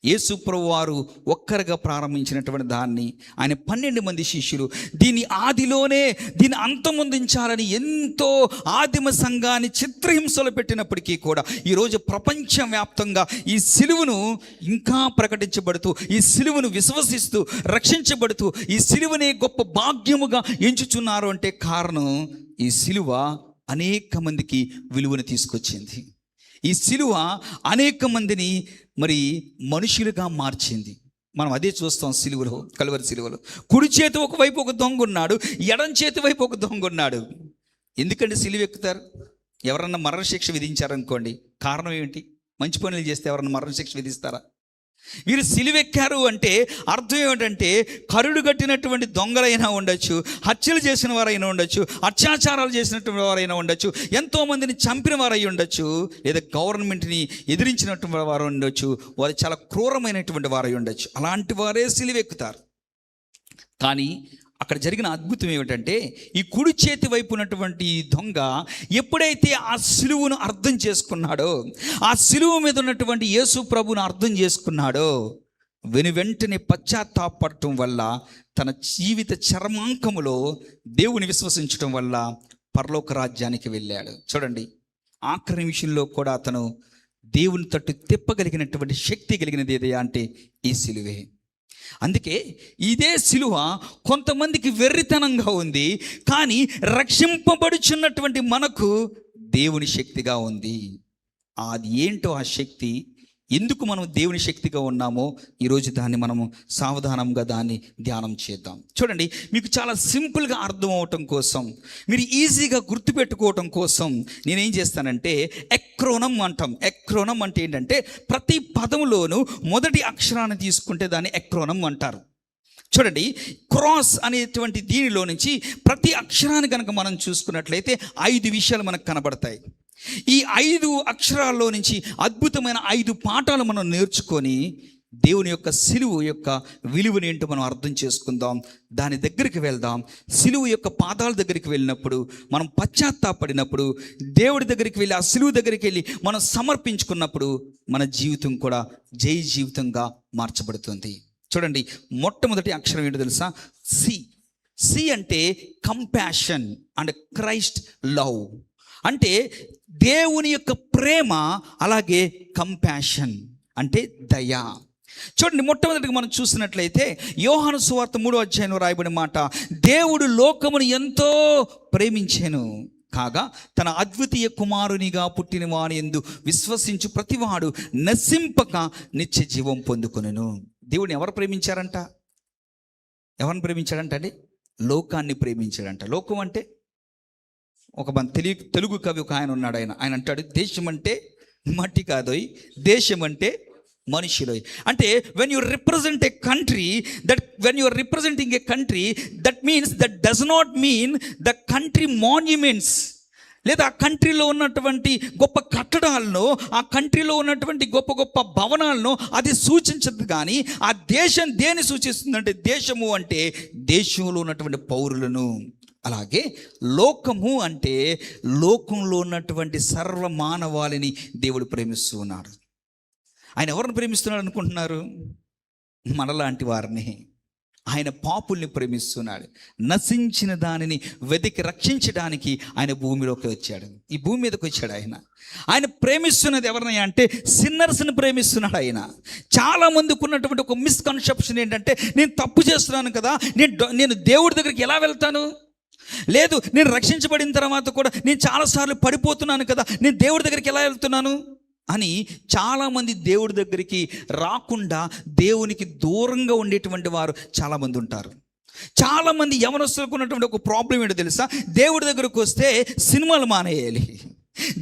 యేసు ప్రభువు వారు ఒక్కరిగా ప్రారంభించినటువంటి దాన్ని ఆయన 12 మంది శిష్యులు దీన్ని ఆదిలోనే దీన్ని అంతమొందించాలని ఎంతో ఆదిమ సంఘాన్ని చిత్రహింసలు పెట్టినప్పటికీ కూడా ఈరోజు ప్రపంచవ్యాప్తంగా ఈ సిలువను ఇంకా ప్రకటించబడుతూ, ఈ సిలువను విశ్వసిస్తూ రక్షించబడుతూ, ఈ సిలువనే గొప్ప భాగ్యముగా ఎంచుచున్నారు అంటే కారణం ఈ సిలువ అనేక మందికి విలువను తీసుకొచ్చింది. ఈ సిలువ అనేక మందిని మరి మనుషులుగా మార్చింది. మనం అదే చూస్తాం సిలువలో, కలువరి సిలువలో. కుడి చేతి ఒకవైపు ఒక దొంగ ఉన్నాడు, ఎడం చేతి వైపు ఒక దొంగ ఉన్నాడు. ఎందుకంటే సిలువ ఎక్కుతారు? ఎవరన్నా మరణశిక్ష విధించారనుకోండి, కారణం ఏంటి? మంచి పనులు చేస్తే ఎవరన్నా మరణశిక్ష విధిస్తారా? వీరు సిలువెక్కారు అంటే అర్థం ఏమిటంటే, కరుడు కట్టినటువంటి దొంగలైనా ఉండొచ్చు, హత్యలు చేసిన వారైనా ఉండొచ్చు, అత్యాచారాలు చేసినటువంటి వారైనా ఉండొచ్చు, ఎంతోమందిని చంపిన వారై ఉండొచ్చు, లేదా గవర్నమెంట్ని ఎదిరించినటువంటి వారు ఉండొచ్చు, వారు చాలా క్రూరమైనటువంటి వారై ఉండొచ్చు. అలాంటి వారే సిలువెక్కుతారు. కానీ అక్కడ జరిగిన అద్భుతం ఏమిటంటే, ఈ కుడి చేతి వైపు ఉన్నటువంటి దొంగ ఎప్పుడైతే ఆ సిలువను అర్థం చేసుకున్నాడో, ఆ సిలువ మీద ఉన్నటువంటి యేసు ప్రభువును అర్థం చేసుకున్నాడో, వెనువెంటనే పశ్చాత్తాపడటం వల్ల తన జీవిత చర్మాంకములో దేవుని విశ్వసించడం వల్ల పరలోక రాజ్యానికి వెళ్ళాడు. చూడండి, ఆఖరి నిమిషంలో కూడా అతను దేవుని తట్టు తిప్పగలిగినటువంటి శక్తి కలిగినది ఏదయ్యా అంటే ఈ సిలువే. అందుకే ఇదే సిలువ కొంతమందికి వెర్రితనంగా ఉంది, కానీ రక్షింపబడుచున్నటువంటి మనకు దేవుని శక్తిగా ఉంది. అది ఏంటో ఆ శక్తి, ఎందుకు మనం దేవుని శక్తిగా ఉన్నామో ఈరోజు దాన్ని మనము సావధానంగా దాన్ని ధ్యానం చేద్దాం. చూడండి, మీకు చాలా సింపుల్గా అర్థం అవటం కోసం, మీరు ఈజీగా గుర్తుపెట్టుకోవటం కోసం నేనేం చేస్తానంటే ఎక్రోనం అంటాం. ఎక్రోనం అంటే ఏంటంటే, ప్రతి పదంలోనూ మొదటి అక్షరాన్ని తీసుకుంటే దాన్ని ఎక్రోనం అంటారు. చూడండి, క్రాస్ అనేటువంటి దీనిలో నుంచి ప్రతి అక్షరాన్ని కనుక మనం చూసుకున్నట్లయితే 5 విషయాలు మనకు కనబడతాయి. ఈ 5 అక్షరాల్లో నుంచి అద్భుతమైన 5 పాఠాలు మనం నేర్చుకొని దేవుని యొక్క సిలువ యొక్క విలువని ఏంటో మనం అర్థం చేసుకుందాం. దాని దగ్గరికి వెళ్దాం. సిలువ యొక్క పాదాల దగ్గరికి వెళ్ళినప్పుడు, మనం పశ్చాత్తాపడినప్పుడు, దేవుడి దగ్గరికి వెళ్ళి ఆ సిలువ దగ్గరికి వెళ్ళి మనం సమర్పించుకున్నప్పుడు మన జీవితం కూడా జై జీవితంగా మార్చబడుతుంది. చూడండి, మొట్టమొదటి అక్షరం ఏంటో తెలుసా? సి. సి అంటే కంపాషన్ అండ్ క్రైస్ట్ లవ్. అంటే దేవుని యొక్క ప్రేమ, అలాగే కంపాషన్ అంటే దయ. చూడండి, మొట్టమొదటిగా మనం చూసినట్లయితే యోహాను సువార్త 3వ అధ్యాయంలో రాయబడిన మాట, దేవుడు లోకమును ఎంతో ప్రేమించెను కాగా తన అద్వితీయ కుమారునిగా పుట్టిన వాని యందు విశ్వసించు ప్రతివాడు నశింపక నిత్య జీవం పొందుకొనెను. దేవుడిని ఎవరు ప్రేమించారంట? ఎవరిని ప్రేమించాడంట అండి? లోకాన్ని ప్రేమించాడంట. లోకం అంటే ఒక మన తెలుగు కవి ఒక ఆయన ఉన్నాడు. ఆయన అంటాడు, దేశం అంటే మట్టి కాదోయ్, దేశం అంటే మనుషులు. అంటే when you represent a country, when you are representing a country, that means that does not mean the country monuments, లేదా ఆ కంట్రీలో ఉన్నటువంటి గొప్ప కట్టడాలను, ఆ కంట్రీలో ఉన్నటువంటి గొప్ప గొప్ప భవనాలను అది సూచించదు. కానీ ఆ దేశం దేన్ని సూచిస్తుందంటే, దేశము అంటే దేశంలో ఉన్నటువంటి పౌరులను. అలాగే లోకము అంటే లోకంలో ఉన్నటువంటి సర్వ మానవాళిని దేవుడు ప్రేమిస్తూ ఉన్నాడు. ఆయన ఎవరిని ప్రేమిస్తున్నాడు అనుకుంటున్నారు? మనలాంటి వారిని. ఆయన పాపుల్ని ప్రేమిస్తున్నాడు. నశించిన దానిని వెతికి రక్షించడానికి ఆయన భూమిలోకి వచ్చాడు, ఈ భూమి మీదకి వచ్చాడు. ఆయన ప్రేమిస్తున్నది ఎవరినైనా అంటే సిన్నర్స్ని ప్రేమిస్తున్నాడు. ఆయన చాలామందికి ఉన్నటువంటి ఒక మిస్కన్సెప్షన్ ఏంటంటే, నేను తప్పు చేస్తున్నాను కదా, నేను దేవుడి దగ్గరికి ఎలా వెళ్తాను? లేదు, నేను రక్షించబడిన తర్వాత కూడా నేను చాలాసార్లు పడిపోతున్నాను కదా, నేను దేవుడి దగ్గరికి ఎలా వెళ్తున్నాను అని చాలామంది దేవుడి దగ్గరికి రాకుండా దేవునికి దూరంగా ఉండేటువంటి వారు చాలామంది ఉంటారు. చాలామంది యవనస్తులకు ఉన్నటువంటి ఒక ప్రాబ్లం ఏంటో తెలుసా? దేవుడి దగ్గరకు వస్తే సినిమాలు మానేయాలి,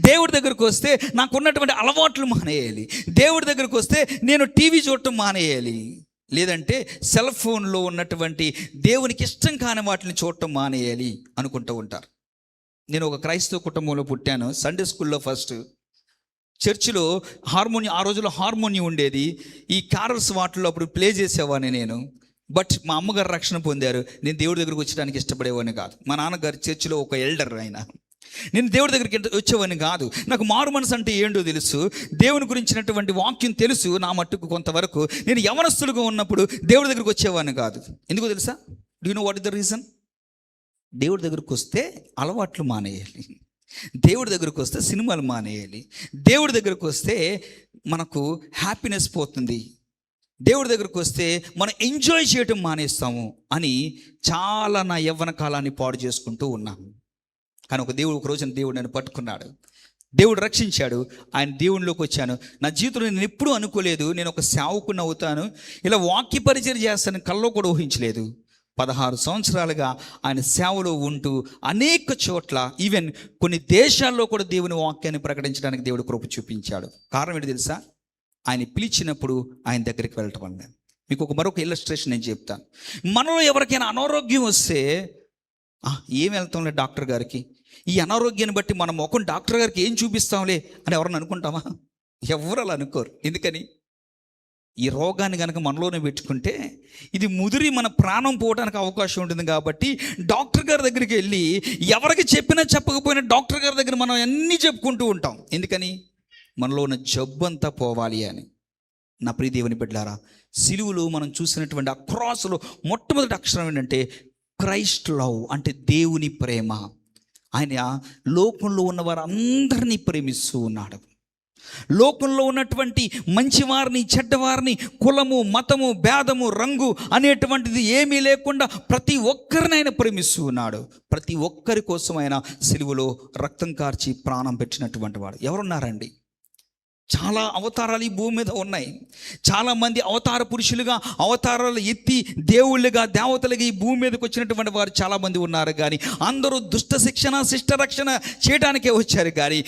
దేవుడి దగ్గరకు వస్తే నాకు ఉన్నటువంటి అలవాట్లు మానేయాలి, దేవుడి దగ్గరకు వస్తే నేను టీవీ చూడటం మానేయాలి, లేదంటే సెల్ ఫోన్లో ఉన్నటువంటి దేవునికి ఇష్టం కాని వాటిని చూడటం మానేయాలి అనుకుంటూ ఉంటారు. నేను ఒక క్రైస్తవ కుటుంబంలో పుట్టాను. సండే స్కూల్లో ఫస్ట్, చర్చిలో హార్మోనియం, ఆ రోజుల్లో హార్మోనియం ఉండేది. ఈ క్యారల్స్ వాటిల్లో అప్పుడు ప్లే చేసేవాడిని నేను. బట్ మా అమ్మగారు రక్షణ పొందారు, నేను దేవుడి దగ్గరకు వచ్చడానికి ఇష్టపడేవాడిని కాదు. మా నాన్నగారు చర్చిలో ఒక ఎల్డర్, ఆయన నేను దేవుడి దగ్గరికి వచ్చేవాడిని కాదు. నాకు మారు మనసు అంటే ఏంటో తెలుసు, దేవుని గురించినటువంటి వాక్యం తెలుసు నా మట్టుకు కొంతవరకు. నేను యవనస్తులుగా ఉన్నప్పుడు దేవుడి దగ్గరికి వచ్చేవాడిని కాదు. ఎందుకో తెలుసా? Do you know what is the reason? దేవుడి దగ్గరికి వస్తే అలవాట్లు మానేయాలి, దేవుడి దగ్గరకు వస్తే సినిమాలు మానేయాలి, దేవుడి దగ్గరకు వస్తే మనకు హ్యాపీనెస్ పోతుంది, దేవుడి దగ్గరకు వస్తే మనం ఎంజాయ్ చేయటం మానేస్తాము అని చాలా నా యవ్వన కాలాన్ని పాడు చేసుకుంటూ ఉన్నాను. కానీ ఒక రోజున దేవుడు నన్ను పట్టుకున్నాడు, దేవుడు రక్షించాడు. ఆయన దేవునిలోకి వచ్చాను. నా జీవితంలో నేను ఎప్పుడూ అనుకోలేదు నేను ఒక సేవకుని అవుతాను, ఇలా వాక్య పరిచయం చేస్తాను, కల్లో కూడా ఊహించలేదు. 16 సంవత్సరాలుగా ఆయన సేవలో ఉంటూ అనేక చోట్ల, ఈవెన్ కొన్ని దేశాల్లో కూడా దేవుని వాక్యాన్ని ప్రకటించడానికి దేవుడు కృప చూపించాడు. కారణం ఏంటి తెలుసా? ఆయన పిలిచినప్పుడు ఆయన దగ్గరికి వెళ్ళటం వల్ల. మీకు మరొక ఇల్లస్ట్రేషన్ నేను చెప్తాను. మనలో ఎవరికైనా అనారోగ్యం వస్తే ఏం వెళ్తాంలే డాక్టర్ గారికి, ఈ అనారోగ్యాన్ని బట్టి మన ముఖం డాక్టర్ గారికి ఏం చూపిస్తాంలే అని ఎవరన్నా అనుకుంటామా? ఎవరు అలా అనుకోరు. ఎందుకని? ఈ రోగాన్ని కనుక మనలోనే పెట్టుకుంటే ఇది ముదిరి మన ప్రాణం పోవడానికి అవకాశం ఉంటుంది. కాబట్టి డాక్టర్ గారి దగ్గరికి వెళ్ళి ఎవరికి చెప్పినా చెప్పకపోయినా డాక్టర్ గారి దగ్గర మనం అన్నీ చెప్పుకుంటూ ఉంటాం. ఎందుకని? మనలో ఉన్న జబ్బు అంతా పోవాలి అని. నా ప్రియ దేవుని బిడ్డలారా, సిలువలో మనం చూసినటువంటి ఆ క్రాస్లో మొట్టమొదటి అక్షరం ఏంటంటే క్రైస్ట్ లవ్, అంటే దేవుని ప్రేమ. ఆయన లోకంలో ఉన్న వారందరినీ ప్రేమిస్తూ ఉన్నాడు. లోకంలో ఉన్నటువంటి మంచివారిని, చెడ్డవారిని, కులము, మతము, భేదము, రంగు అనేటువంటిది ఏమీ లేకుండా ప్రతి ఒక్కరిని ఆయన ప్రేమిస్తూ ఉన్నాడు. ప్రతి ఒక్కరి కోసం ఆయన సిలువలో రక్తం కార్చి ప్రాణం పెట్టినటువంటి వాడు. ఎవరున్నారండి? చాలా అవతారాలు ఈ భూమి మీద ఉన్నాయి. చాలామంది అవతార పురుషులుగా, అవతారాలు ఎత్తి దేవుళ్ళుగా, దేవతలుగా ఈ భూమి మీదకి వచ్చినటువంటి వారు చాలామంది ఉన్నారు. కానీ అందరూ దుష్ట శిక్షణ, శిష్ట రక్షణ చేయడానికే వచ్చారు. కానీ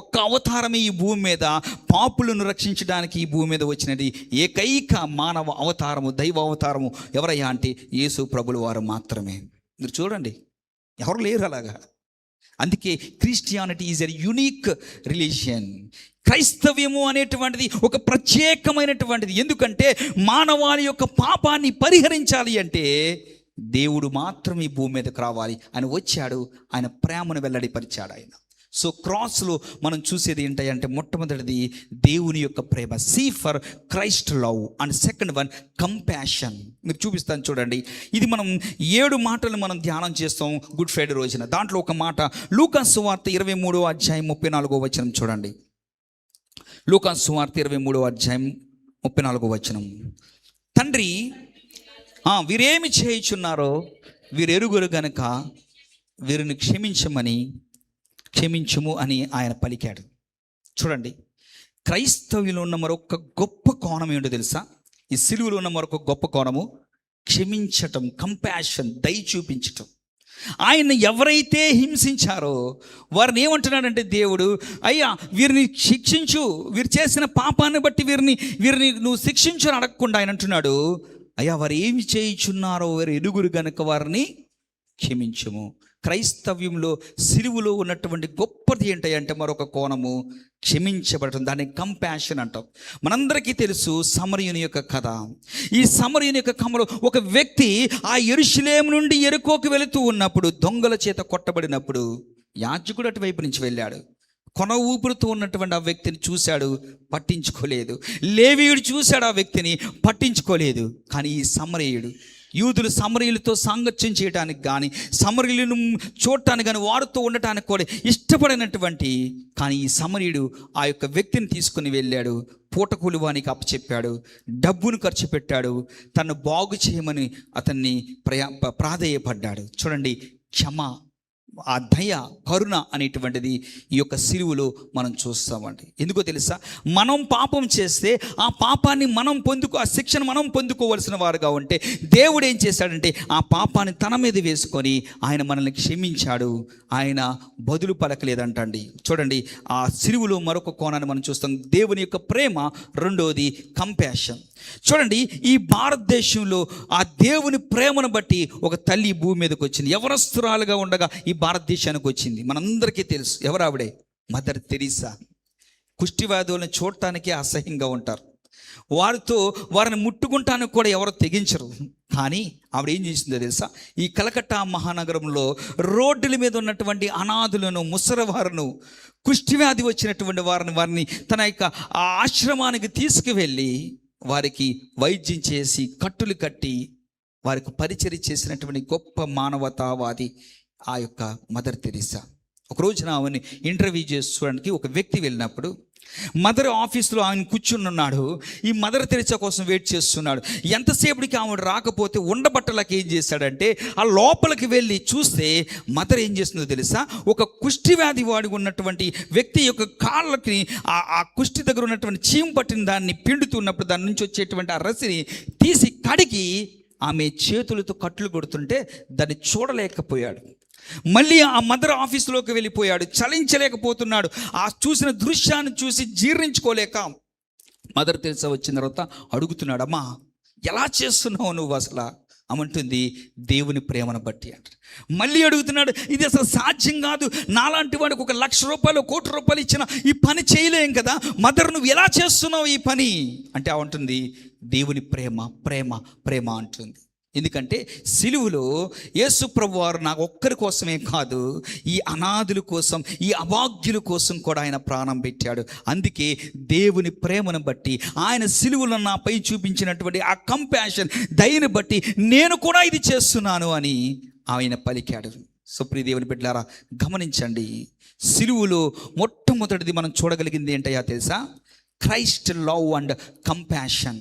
ఒక్క అవతారమే ఈ భూమి మీద పాపులను రక్షించడానికి ఈ భూమి మీద వచ్చినది ఏకైక మానవ అవతారము, దైవ అవతారము ఎవరయ్యా అంటే యేసు ప్రభుల వారు మాత్రమే. మీరు చూడండి, ఎవరు లేరు అలాగా. అందుకే Christianity is a unique religion. క్రైస్తవ్యము అనేటువంటిది ఒక ప్రత్యేకమైనటువంటిది. ఎందుకంటే మానవాళి యొక్క పాపాన్ని పరిహరించాలి అంటే దేవుడు మాత్రం ఈ భూమి మీదకి రావాలి. ఆయన వచ్చాడు, ఆయన ప్రేమను వెల్లడిపరిచాడు ఆయన. సో క్రాస్లో మనం చూసేది ఏంటంటే మొట్టమొదటిది దేవుని యొక్క ప్రేమ, see for Christ love, and second one compassion. మీరు చూపిస్తాను చూడండి. ఇది మనం 7 మాటలు మనం ధ్యానం చేస్తాం గుడ్ ఫ్రైడే రోజున. దాంట్లో ఒక మాట లూకాసు సువార్త 23వ అధ్యాయం 34వ వచనం చూడండి. లూకాసు సువార్త 23వ అధ్యాయం 34వ వచనం. తండ్రి వీరేమి చేయుచున్నారో వీరెరుగురు గనుక వీరిని క్షమించుము అని ఆయన పలికాడు. చూడండి, క్రైస్తవ్యంలో ఉన్న మరొక గొప్ప కోణం ఏంటో తెలుసా? ఈ సిలువలో ఉన్న మరొక గొప్ప కోణము క్షమించటం, కంపాషన్, దయ చూపించటం. ఆయన ఎవరైతే హింసించారో వారిని ఏమంటున్నాడంటే దేవుడు, అయ్యా వీరిని శిక్షించు, వీరు చేసిన పాపాన్ని బట్టి వీరిని నువ్వు శిక్షించు అని అడగకుండా ఆయన అంటున్నాడు, అయ్యా వారు ఏమి చేయుచున్నారో వారు ఎరుగురు గనుక వారిని క్షమించుము. క్రైస్తవ్యంలో సిలువలో ఉన్నటువంటి గొప్పది ఏంటంటే మరొక కోణము క్షమించబడటం. దాన్ని కంపాషన్ అంటాం. మనందరికీ తెలుసు సమరయుని యొక్క కథ. ఈ సమరయుని యొక్క కథలో ఒక వ్యక్తి ఆ యెరూషలేము నుండి యెరికోకు వెళుతూ ఉన్నప్పుడు దొంగల చేత కొట్టబడినప్పుడు యాజకుడు అటువైపు నుంచి వెళ్ళాడు. కొన ఊపిరితో ఉన్నటువంటి ఆ వ్యక్తిని చూశాడు, పట్టించుకోలేదు. లేవీయుడు చూశాడు, ఆ వ్యక్తిని పట్టించుకోలేదు. కానీ ఈ సమరయుడు, యూదులు సమరయులతో సాంగత్యం చేయడానికి కానీ, సమరయులను చూడటానికి కానీ, వారితో ఉండటానికి కూడా ఇష్టపడినటువంటి, కానీ ఈ సమరయుడు ఆ యొక్క వ్యక్తిని తీసుకుని వెళ్ళాడు, పూటకూలి వానికి అప్పచెప్పాడు, డబ్బును ఖర్చు పెట్టాడు, తను బాగు చేయమని అతన్ని ప్రాధేయపడ్డాడు. చూడండి, క్షమ, ఆ దయ, కరుణ అనేటువంటిది ఈ యొక్క సిలువలో మనం చూస్తామండి. ఎందుకో తెలుసా? మనం పాపం చేస్తే ఆ పాపాన్ని ఆ శిక్షను మనం పొందుకోవలసిన వారుగా ఉంటే దేవుడు ఏం చేశాడంటే ఆ పాపాన్ని తన మీద వేసుకొని ఆయన మనల్ని క్షమించాడు. ఆయన బదులు పలకలేదంటండి. చూడండి, ఆ సిలువలో మరొక కోణాన్ని మనం చూస్తాం, దేవుని యొక్క ప్రేమ. రెండోది కంపాషన్. చూడండి, ఈ భారతదేశంలో ఆ దేవుని ప్రేమను బట్టి ఒక తల్లి భూమి మీదకి వచ్చింది. యవనస్తురాలుగా ఉండగా ఈ భారతదేశానికి వచ్చింది. మనందరికీ తెలుసు ఎవరు ఆవిడే? Mother Teresa. కుష్టివ్యాధులను చూడటానికి అసహ్యంగా ఉంటారు. వారిని ముట్టుకుంటానికి కూడా ఎవరు తెగించరు. కానీ ఆవిడ ఏం చేసిందో తెలుసా? ఈ కలకత్తా మహానగరంలో రోడ్డుల మీద ఉన్నటువంటి అనాథులను, ముసలివారును, కుష్ఠవ్యాధి వచ్చినటువంటి వారిని తన యొక్క ఆ ఆశ్రమానికి తీసుకువెళ్ళి వారికి వైద్యం చేసి కట్టులు కట్టి వారికి పరిచర్య చేసినటువంటి గొప్ప మానవతావాది ఆ యొక్క మదర్ తెరీసా. ఒకరోజు ఆమెని ఇంటర్వ్యూ చేసుకోవడానికి ఒక వ్యక్తి వెళ్ళినప్పుడు మదర్ ఆఫీస్లో ఆయన కూర్చుని ఉన్నాడు. ఈ మదర్ తెరీసా కోసం వెయిట్ చేస్తున్నాడు. ఎంతసేపటికి ఆమె రాకపోతే ఉండబట్టలకి ఏం చేశాడంటే ఆ లోపలికి వెళ్ళి చూస్తే మదర్ ఏం చేస్తుందో తెలుసా? ఒక కుష్టి వ్యాధి వాడి ఉన్నటువంటి వ్యక్తి యొక్క కాళ్ళకి ఆ కుష్టి దగ్గర ఉన్నటువంటి చీము పట్టిన దాన్ని పిండుతున్నప్పుడు దాని నుంచి వచ్చేటువంటి ఆ రసిని తీసి కడిగి ఆమె చేతులతో కట్లు కొడుతుంటే దాన్ని చూడలేకపోయాడు. మళ్ళీ ఆ మదర్ ఆఫీసులోకి వెళ్ళిపోయాడు. చలించలేకపోతున్నాడు. ఆ చూసిన దృశ్యాన్ని చూసి జీర్ణించుకోలేక మదర్ తెరీసా వచ్చిన తర్వాత అడుగుతున్నాడు, అమ్మా ఎలా చేస్తున్నావు నువ్వు అసలు? అమంటుంది, దేవుని ప్రేమను బట్టి అంట. మళ్ళీ అడుగుతున్నాడు, ఇది అసలు సాధ్యం కాదు, నాలాంటి వాడికి 1,00,000 రూపాయలు 1,00,00,000 రూపాయలు ఇచ్చిన ఈ పని చేయలేం కదా, మదర్ నువ్వు ఎలా చేస్తున్నావు ఈ పని అంటే అంటుంది, దేవుని ప్రేమ ప్రేమ ప్రేమ అంటుంది. ఎందుకంటే సిలువలో యేసు ప్రభువారు నాకు ఒక్కరి కోసమే కాదు, ఈ అనాథుల కోసం, ఈ అభాగ్యుల కోసం కూడా ఆయన ప్రాణం పెట్టాడు. అందుకే దేవుని ప్రేమను బట్టి, ఆయన సిలువలో నాపై చూపించినటువంటి ఆ కంపాషన్, దయని బట్టి నేను కూడా ఇది చేస్తున్నాను అని ఆయన పలికాడు. సో ప్రియ దేవుని బిడ్డలారా, గమనించండి, సిలువలో మొట్టమొదటిది మనం చూడగలిగింది ఏంటయ్యా తెలుసా? Christ love and compassion.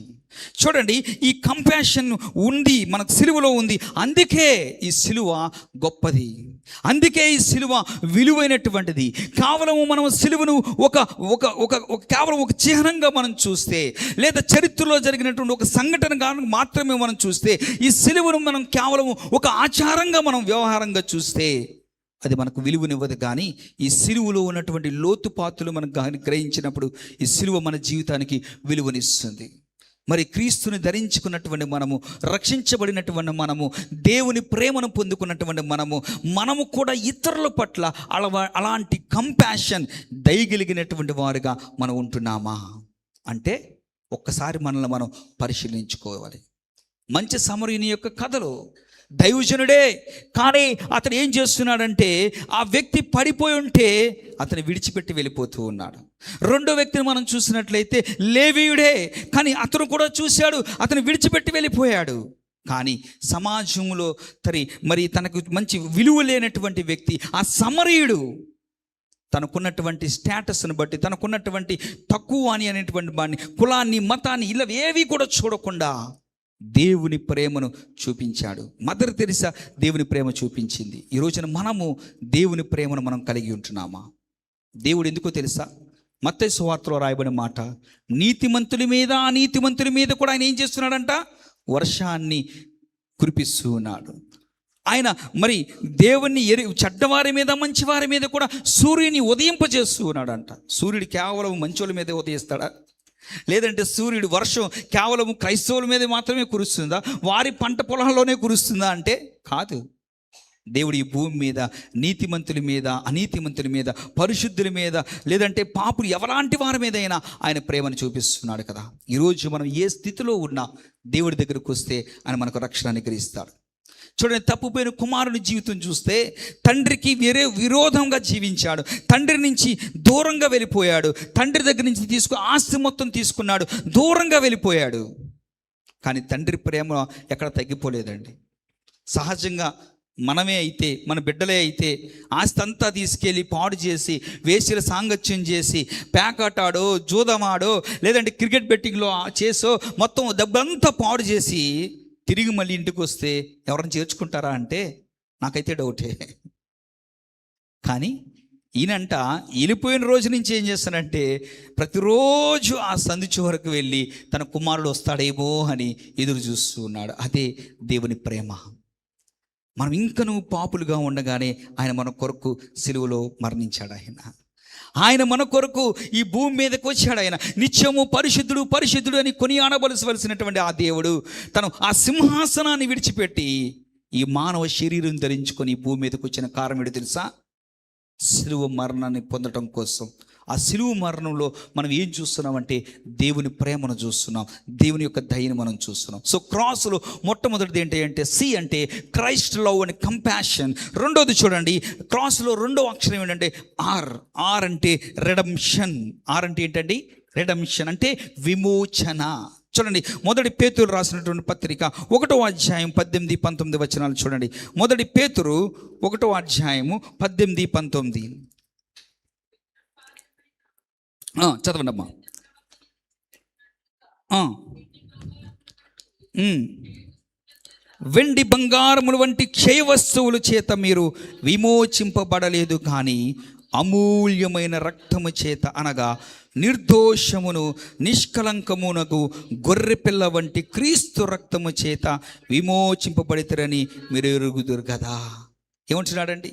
చూడండి, ఈ కంపాషన్ ఉంది మనకు సిలువలో ఉంది. అందుకే ఈ సిలువ గొప్పది, అందుకే ఈ సిలువ విలువైనటువంటిది. కేవలం మనం సిలువను కేవలం ఒక చిహ్నంగా మనం చూస్తే, లేదా చరిత్రలో జరిగినటువంటి ఒక సంఘటన మాత్రమే మనం చూస్తే, ఈ సిలువను మనం కేవలం ఒక ఆచారంగా మనం వ్యవహారంగా చూస్తే అది మనకు విలువనివ్వదు. కానీ ఈ సిలువలో ఉన్నటువంటి లోతుపాతులు మనం గ్రహించినప్పుడు ఈ సిలువ మన జీవితానికి విలువనిస్తుంది. మరి క్రీస్తుని ధరించుకున్నటువంటి మనము, రక్షించబడినటువంటి మనము, దేవుని ప్రేమను పొందుకున్నటువంటి మనము కూడా ఇతరుల పట్ల అలాంటి కంపాషన్, దయగలిగినటువంటి వారుగా మనం ఉంటున్నామా అంటే ఒక్కసారి మనల్ని మనం పరిశీలించుకోవాలి. మంచి సమరయుని యొక్క కథలో దైవజనుడే, కానీ అతను ఏం చేస్తున్నాడంటే ఆ వ్యక్తి పడిపోయి ఉంటే అతను విడిచిపెట్టి వెళ్ళిపోతూ ఉన్నాడు. రెండో వ్యక్తిని మనం చూసినట్లయితే లేవీయుడే, కానీ అతను కూడా చూశాడు, అతను విడిచిపెట్టి వెళ్ళిపోయాడు. కానీ సమాజంలో మరి తనకు మంచి విలువ లేనటువంటి వ్యక్తి ఆ సమరయుడు తనకున్నటువంటి స్టేటస్ని బట్టి, తనకున్నటువంటి తక్కువ అని అనేటువంటి వాడిని, కులాన్ని, మతాన్ని ఇలా ఏవి కూడా చూడకుండా దేవుని ప్రేమను చూపించాడు. మదర్ తెరీసా దేవుని ప్రేమ చూపించింది. ఈ రోజున మనము దేవుని ప్రేమను మనం కలిగి ఉంటున్నామా? దేవుడు ఎందుకో తెలుసా? మత్తయి సువార్తలో రాయబడిన మాట, నీతిమంతుల మీద అనీతిమంతుల మీద కూడా ఆయన ఏం చేస్తున్నాడంట? వర్షాన్ని కురిపిస్తూ ఉన్నాడు. ఆయన మరి దేవుణ్ణి చెడ్డవారి మీద మంచివారి మీద కూడా సూర్యుని ఉదయింపజేస్తూ ఉన్నాడంట. సూర్యుడు కేవలం మంచోళ్ళ మీదే ఉదయిస్తాడా? లేదంటే సూర్యుడు వర్షం కేవలం క్రైస్తవుల మీద మాత్రమే కురుస్తుందా? వారి పంట పొలాల్లోనే కురుస్తుందా అంటే కాదు. దేవుడు ఈ భూమి మీద నీతిమంతుల మీద, అనీతిమంతుల మీద, పరిశుద్ధుల మీద, లేదంటే పాపులు ఎవలాంటి వారి మీద అయినా ఆయన ప్రేమను చూపిస్తున్నాడు కదా. ఈరోజు మనం ఏ స్థితిలో ఉన్నా దేవుడి దగ్గరకు వస్తే ఆయన మనకు రక్షణ అనుగ్రహిస్తాడు. చూడండి, తప్పుపోయిన కుమారుని జీవితం చూస్తే తండ్రికి విరోధంగా జీవించాడు, తండ్రి నుంచి దూరంగా వెళ్ళిపోయాడు, తండ్రి దగ్గర నుంచి ఆస్తి మొత్తం తీసుకున్నాడు, దూరంగా వెళ్ళిపోయాడు. కానీ తండ్రి ప్రేమ ఎక్కడ తగ్గిపోలేదండి. సహజంగా మనమే అయితే, మన బిడ్డలే అయితే ఆస్తి అంతా తీసుకెళ్ళి పాడు చేసి, వేశ్యల సాంగత్యం చేసి, పేకాటాడో, జూదమాడో, లేదంటే క్రికెట్ బెట్టింగ్లో చేసో మొత్తం డబ్బంతా పాడు చేసి తిరిగి మళ్ళీ ఇంటికి వస్తే ఎవరైనా చేర్చుకుంటారా అంటే నాకైతే డౌటే. కానీ ఈయనంట వెళ్ళిపోయిన రోజు నుంచి ఏం చేస్తానంటే ప్రతిరోజు ఆ సందు చివరకు వెళ్ళి తన కుమారుడు వస్తాడేమో అని ఎదురు చూస్తూ ఉన్నాడు. అదే దేవుని ప్రేమ. మనం ఇంకనూ పాపులుగా ఉండగానే ఆయన మన కొరకు సిలువలో మరణించాడు. ఆయన మన కొరకు ఈ భూమి మీదకి వచ్చాడు. ఆయన నిత్యము పరిశుద్ధుడు పరిశుద్ధుడు అని కొనియాడవలసినటువంటి ఆ దేవుడు తను ఆ సింహాసనాన్ని విడిచిపెట్టి ఈ మానవ శరీరం ధరించుకొని ఈ భూమి మీదకి వచ్చిన కారణం ఏంటో తెలుసా? సిలువ మరణాన్ని పొందడం కోసం, ఆ సిలువ మరణంలో మనం ఏం చూస్తున్నామంటే దేవుని ప్రేమను చూస్తున్నాం, దేవుని యొక్క దయను మనం చూస్తున్నాం. సో క్రాస్లో మొట్టమొదటిది ఏంటి అంటే సి అంటే క్రైస్ట్ లవ్ అండ్ కంపాషన్. రెండోది చూడండి, క్రాస్లో రెండో అక్షరం ఏంటంటే ఆర్. ఆర్ అంటే రెడమ్షన్. ఆర్ అంటే ఏంటండి? రెడమ్షన్ అంటే విమోచన. చూడండి, మొదటి పేతురు రాసినటువంటి పత్రిక 1వ అధ్యాయం 18-19 వచనాలు చూడండి. మొదటి పేతురు 1వ అధ్యాయము 18-19 చదవండి అమ్మా. వెండి బంగారముల వంటి క్షయ వస్తువుల చేత మీరు విమోచింపబడలేదు, కానీ అమూల్యమైన రక్తము చేత, అనగా నిర్దోషమును నిష్కలంకమునకు గొర్రెపిల్ల వంటి క్రీస్తు రక్తము చేత విమోచింపబడితరని మీరు ఎరుగుదురు కదా. ఏమంటున్నాడండి?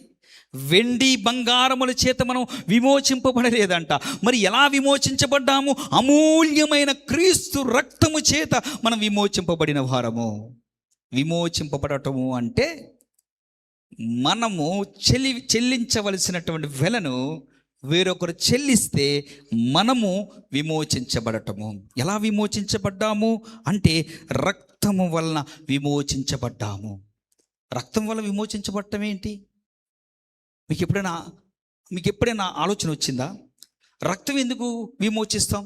వెండి బంగారముల చేత మనం విమోచింపబడలేదంట. మరి ఎలా విమోచించబడ్డాము? అమూల్యమైన క్రీస్తు రక్తము చేత మనం విమోచింపబడిన వారము. విమోచింపబడటము అంటే మనము చెల్లించవలసినటువంటి వెలను వేరొకరు చెల్లిస్తే మనము విమోచించబడటము. ఎలా విమోచించబడ్డాము అంటే రక్తము వలన విమోచించబడ్డాము. రక్తం వల్ల విమోచించబడటం ఏంటి? మీకు ఎప్పుడైనా ఆలోచన వచ్చిందా? రక్తం ఎందుకు విమోచిస్తాం?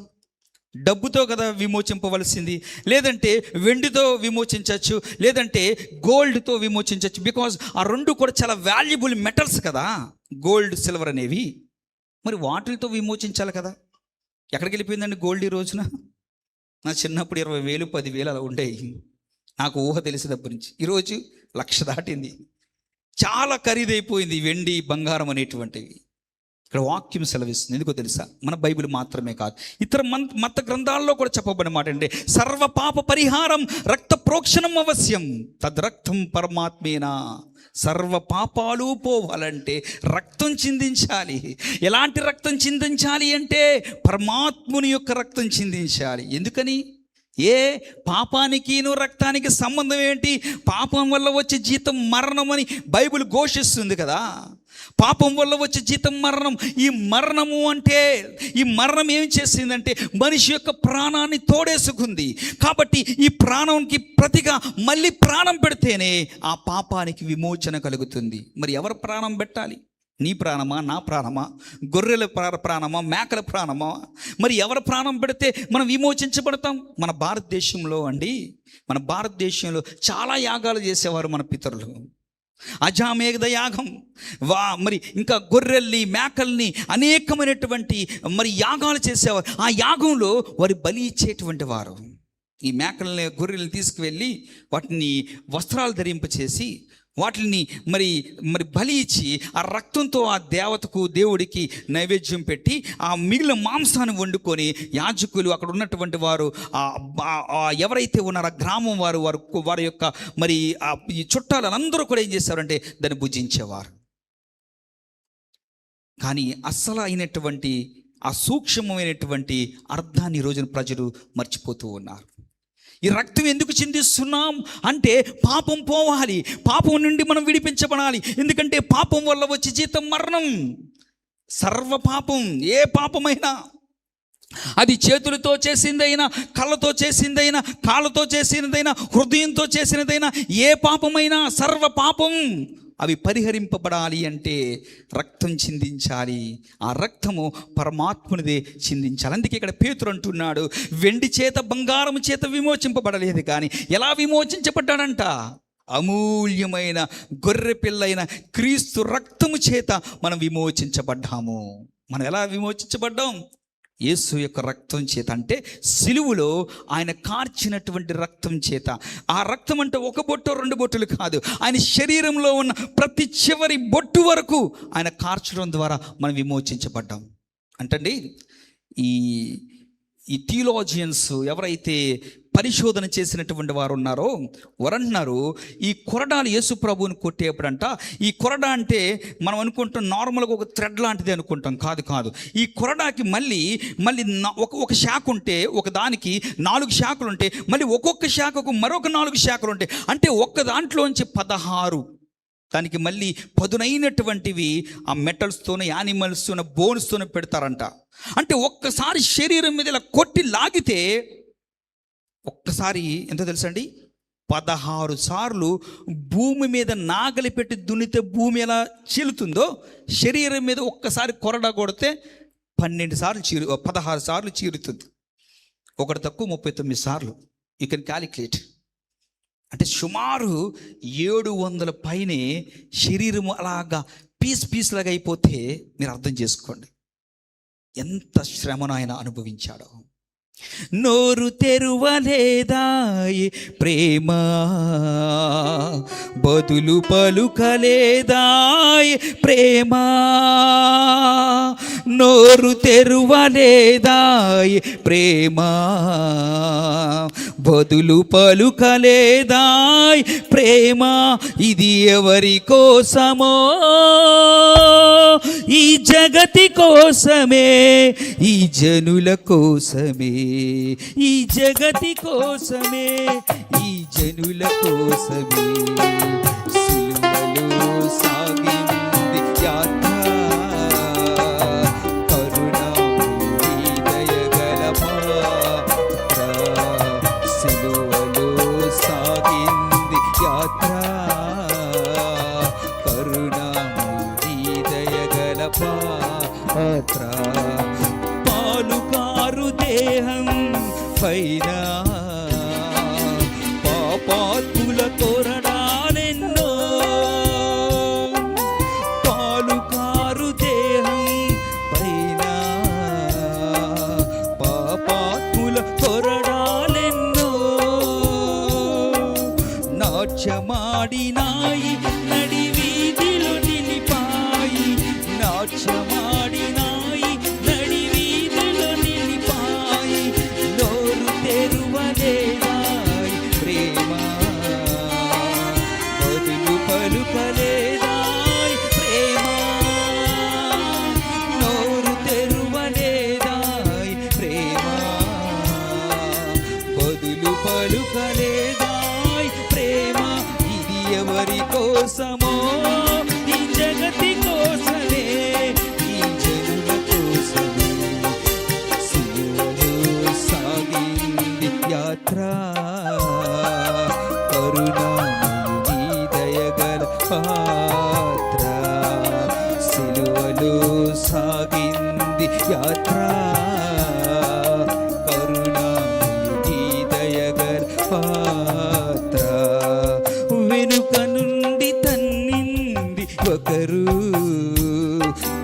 డబ్బుతో కదా విమోచింపవలసింది, లేదంటే వెండితో విమోచించవచ్చు, లేదంటే గోల్డ్తో విమోచించవచ్చు. బికాజ్ ఆ రెండు కూడా చాలా వాల్యుబుల్ మెటల్స్ కదా, గోల్డ్ సిల్వర్ అనేవి. మరి వాటితో విమోచించాలి కదా. ఎక్కడికి వెళ్ళిపోయిందండి గోల్డ్ ఈ రోజున? నా చిన్నప్పుడు 20,000 10,000 అలా ఉండేవి, నాకు ఊహ తెలిసినప్పటి నుంచి. ఈరోజు 1,00,000 దాటింది. చాలా ఖరీదైపోయింది వెండి బంగారం అనేటువంటివి. ఇక్కడ వాక్యం సెలవిస్తుంది. ఎందుకో తెలుసా? మన బైబిల్ మాత్రమే కాదు, ఇతర మత గ్రంథాల్లో కూడా చెప్పబడిన మాట అంటే సర్వ పాప పరిహారం రక్త ప్రోక్షణం అవశ్యం, తద్రక్తం పరమాత్మేనా. సర్వ పాపాలు పోవాలంటే రక్తం చిందించాలి. ఎలాంటి రక్తం చిందించాలి అంటే పరమాత్ముని యొక్క రక్తం చిందించాలి. ఎందుకని? ఏ పాపానికిను రక్తానికి సంబంధం ఏంటి? పాపం వల్ల వచ్చే జీతం మరణం అని బైబిల్ ఘోషిస్తుంది కదా. పాపం వల్ల వచ్చే జీతం మరణం. ఈ మరణము అంటే, ఈ మరణం ఏం చేసిందంటే మనిషి యొక్క ప్రాణాన్ని తోడేసుకుంది. కాబట్టి ఈ ప్రాణంకి ప్రతిగా మళ్ళీ ప్రాణం పెడితేనే ఆ పాపానికి విమోచన కలుగుతుంది. మరి ఎవరు ప్రాణం పెట్టాలి? నీ ప్రాణమా, నా ప్రాణమా, గొర్రెల ప్రాణమా, మేకల ప్రాణమా? మరి ఎవరు ప్రాణం పెడితే మనం విమోచించబడతాం? మన భారతదేశంలో చాలా యాగాలు చేసేవారు మన పితరులు. అజామేఘ యాగం, మరి ఇంకా గొర్రెల్ని, మేకల్ని, అనేకమైనటువంటి మరి యాగాలు చేసేవారు. ఆ యాగంలో వారి బలి ఇచ్చేటువంటి వారు. ఈ మేకల్ని, గొర్రెల్ని తీసుకువెళ్ళి వాటిని వస్త్రాలు ధరింపచేసి వాటిని మరి బలి ఇచ్చి ఆ రక్తంతో ఆ దేవతకు, దేవుడికి నైవేద్యం పెట్టి ఆ మిగిలిన మాంసాన్ని వండుకొని యాజకులు, అక్కడ ఉన్నటువంటి వారు, ఎవరైతే ఉన్నారో గ్రామం వారి యొక్క మరి ఈ చుట్టాలందరూ కూడా ఏం చేశారంటే దాన్ని భుజించేవారు. కానీ అస్సలు అయినటువంటి ఆ సూక్ష్మమైనటువంటి అర్థాన్ని ఈ రోజున ప్రజలు మర్చిపోతూ ఉన్నారు. ఈ రక్తం ఎందుకు చిందిస్తున్నాం అంటే పాపం పోవాలి, పాపం నుండి మనం విడిపించబడాలి. ఎందుకంటే పాపం వల్ల వచ్చే జీతం మరణం. సర్వ పాపం, ఏ పాపమైనా, అది చేతులతో చేసిందైనా, కళ్ళతో చేసిందైనా, కాళ్ళతో చేసినదైనా, హృదయంతో చేసినదైనా, ఏ పాపమైనా, సర్వ పాపం అవి పరిహరింపబడాలి అంటే రక్తం చిందించాలి. ఆ రక్తము పరమాత్మునిదే చిందించాలి. అందుకే ఇక్కడ పేతురు అంటున్నాడు, వెండి చేత బంగారం చేత విమోచింపబడలేదు, కానీ ఎలా విమోచించబడ్డాడంట? అమూల్యమైన గొర్రె పిల్లైన క్రీస్తు రక్తము చేత మనం విమోచించబడ్డాము. మనం ఎలా విమోచించబడ్డాం? యేసు యొక్క రక్తం చేత. అంటే సిలువలో ఆయన కార్చినటువంటి రక్తం చేత. ఆ రక్తం అంటే ఒక బొట్టు, 2 బొట్టులు కాదు, ఆయన శరీరంలో ఉన్న ప్రతి చివరి బొట్టు వరకు ఆయన కార్చడం ద్వారా మనం విమోచించబడ్డాం. అంటండి ఈ థియోలాజియన్స్ ఎవరైతే పరిశోధన చేసినటువంటి వారు ఉన్నారో వారు అంటున్నారు, ఈ కొరడాలు యేసు ప్రభువుని కొట్టేప్పుడంట, ఈ కొరడా అంటే మనం అనుకుంటాం నార్మల్గా ఒక థ్రెడ్ లాంటిది అనుకుంటాం. కాదు. ఈ కొరడాకి మళ్ళీ ఒక శాఖ ఉంటే, ఒక దానికి 4 శాఖలు ఉంటాయి, మళ్ళీ ఒక్కొక్క శాఖకు మరొక 4 శాఖలు ఉంటాయి. అంటే ఒక్క దాంట్లోంచి 16 దానికి మళ్ళీ పదునైనటువంటివి ఆ మెటల్స్తోనే, యానిమల్స్తోనే, బోన్స్తోనే పెడతారంట. అంటే ఒక్కసారి శరీరం మీద ఇలా కొట్టి లాగితే ఒక్కసారి ఎంతో తెలుసండి, 16 సార్లు భూమి మీద నాగలి పెట్టి దున్నితే భూమి ఎలా చీలుతుందో, శరీరం మీద ఒక్కసారి కొరడా కొడితే 16 సార్లు చీరుతుంది. ఒకటి తక్కువ 39 సార్లు. You can calculate. అంటే సుమారు 700 పైనే శరీరం అలాగా పీస్ లాగా అయిపోతే మీరు అర్థం చేసుకోండి ఎంత శ్రమను ఆయన అనుభవించాడో. నోరు తెరువలేదాయి ప్రేమ, బదులు పలుకలేదాయి ప్రేమ. నోరు తెరువలేదాయి ప్రేమ, బదులు పలుకలేదాయి ప్రేమ. ఇది ఎవరి కోసమో, ఈ జగతి కోసమే, ఈ జనుల కోసమే, ఈ జగతి కోసమే, ఈ జనుల కోసమే. సిలువలో సాగింది యాత్ర, కరుణామయుని దయగల పాత్ర. సిలువలో సాగింది యాత్ర, కరుణామయుని దయగల పాత్ర. పాలుకారు దేహం పైన పాపాత్ముల తోరణాలెన్నో, పాలుకారు దేహం పైన పాపాత్ముల తోరణాలెన్నో. నాట్యమాడినాయి నడి వీధిలో నిలిపాయి, నాట్యమాడినాయి నడి వీధిలో నిలిపాయి. నోరు తెరువలేదాయి ప్రేమ, బదులు పలుకలేదాయి ప్రేమ. నోరు తెరువలేదాయి ప్రేమ, బదులు పలుకలేదాయి ప్రేమ. ఇది ఎవరి కోసమో, ఈ జగతి కోసమే, ఈ జనుల కోసమే. సిలువలో సాగింది యాత్ర, కరుణామయుని దయగల పాత్ర. సిలువలో సాగింది యాత్ర, కరుణామయుని దయగల పాత్ర. వెనుక నుండి తన్నింది ఒకరు,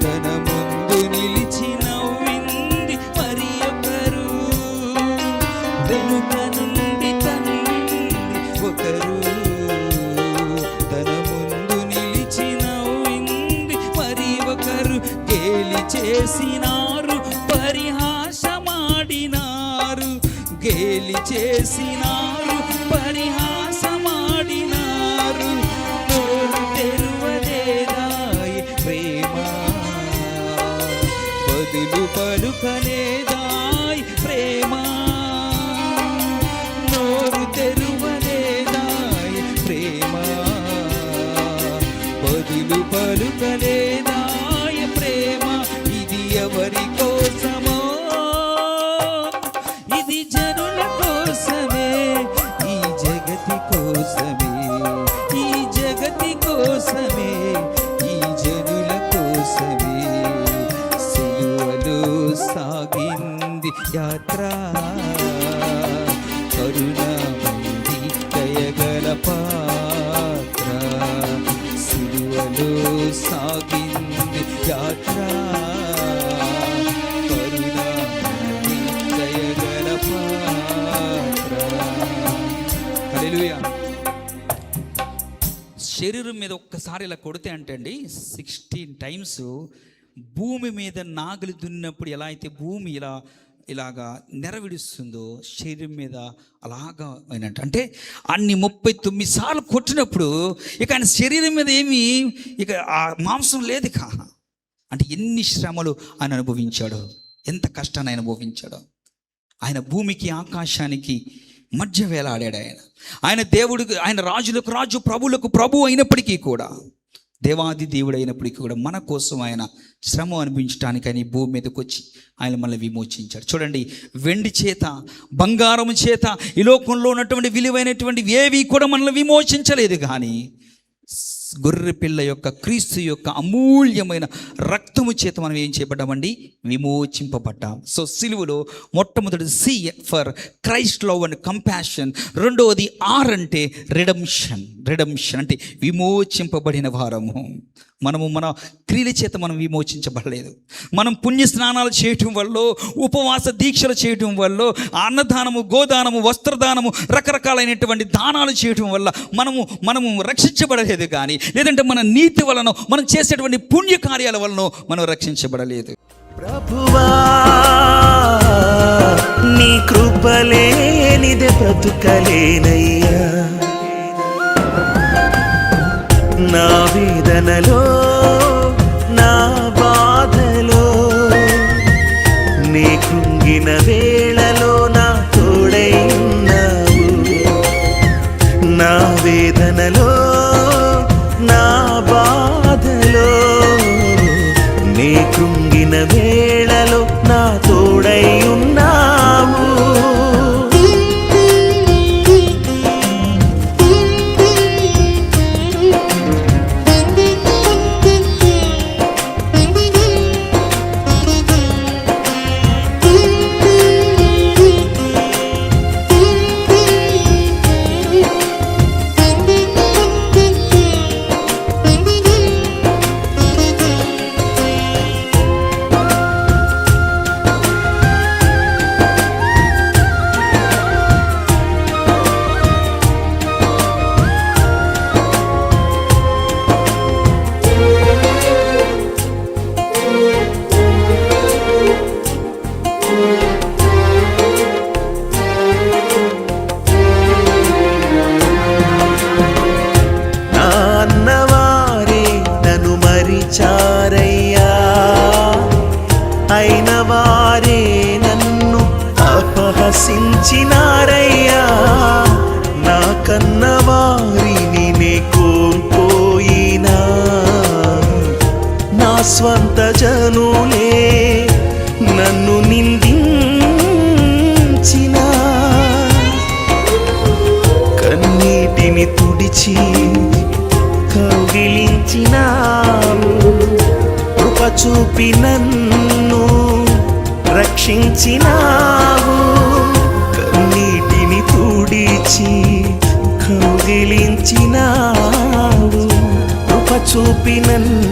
తన ముందు నిలిచి నవ్వింది మరి ఒకరు. వెనుక నుండి తన్నింది ఒకరు, తన ముందు నిలిచి నవ్వింది మరి ఒకరు. గేలి చేసినారు, పరిహాసమాడినారు, గేలి చేసినారు, పరిహాసమాడినారు. నోరు తెరువలేదాయి ప్రేమ, బదులు పలుకలేదాయి ప్రేమ. నోరు తెరువలేదాయి ప్రేమ, బదులు పలుకలేదాయి ప్రేమ. ఇది ఎవరి కోసమో, ఇది జనుల కోసమే, ఈ జగతి కోసమే, ఈ జగతి కోసమే, ఈ జనుల కోసమే. సిలువలో సాగింది యాత్ర, కరుణామయుని దయగల పాత్ర. సిలువలో సాగింది యాత్ర, కరుణామయుని దయగల పాత్ర. హల్లెలూయా. శరీరం మీద ఒక్కసారి ఇలా కొడితే అంటే అండి 16 టైమ్స్ భూమి మీద నాగలి దున్నప్పుడు ఎలా అయితే భూమి ఇలాగా నెరవిడుస్తుందో శరీరం మీద అలాగా అయినట్టు. అంటే అన్ని 39 సార్లు కొట్టినప్పుడు ఇక ఆయన శరీరం మీద ఏమి ఇక ఆ మాంసం లేదు ఇక. అంటే ఎన్ని శ్రమలు ఆయన అనుభవించాడో, ఎంత కష్టాన్ని అనుభవించాడో. ఆయన భూమికి ఆకాశానికి మధ్య వేలాడాడు ఆయన. ఆయన దేవుడికి, ఆయన రాజులకు రాజు, ప్రభువులకు ప్రభు అయినప్పటికీ కూడా దేవాది దేవుడైనప్పటికీ కూడా మన కోసం ఆయన శ్రమ అనిపించడానికి ఆయన ఈ భూమి మీదకి వచ్చి ఆయన మనల్ని విమోచించాడు. చూడండి, వెండి చేత, బంగారం చేత, ఈ లోకంలో ఉన్నటువంటి విలువైనటువంటి ఏవి కూడా మనల్ని విమోచించలేదు. కానీ గొర్రె పిల్ల యొక్క, క్రీస్తు యొక్క అమూల్యమైన రక్తము చేత మనం ఏం చేయబడ్డామండి? విమోచింపబడ్డాం. సో సిలువలో మొట్టమొదటి C for Christ love and compassion, రెండవది ఆర్ అంటే రిడమ్షన్. రిడమ్షన్ అంటే విమోచింపబడిన వారము. మనము మన క్రియల చేత మనం విమోచించబడలేదు. మనం పుణ్య స్నానాలు చేయటం వల్ల, ఉపవాస దీక్షలు చేయటం వల్ల, అన్నదానము, గోదానము, వస్త్రదానము, రకరకాలైనటువంటి దానాలు చేయటం వల్ల మనము రక్షించబడలేదు. కానీ లేదంటే మన నీతి వలన, మనం చేసేటువంటి పుణ్య కార్యాల వలన మనం రక్షించబడలేదు. ప్రభువా నీ కృపలేనిదే బ్రతుకలేనయ్యా, నా వేదనలో, నా బాధలో, నీ కృంగిన వేళలో నా తోడై ఉన్నావు. నా వేదనలో, నా బాధలో, నీ కృంగిన వేళలో నా తోడై ఉన్నావు. చారయ్యా, అయిన వారే నన్ను అపహసించినారయ్యా. నా కన్న వారిని నే కోల్పోయినా, నా స్వంత జనులే నన్ను నిందించిన, కన్నీటిని తుడిచి కౌగిలించినావు. కృప చూపి నన్ను రక్షించినావు. కన్నీటిని తుడిచి కౌగిలించినావు. కృప చూపి నన్ను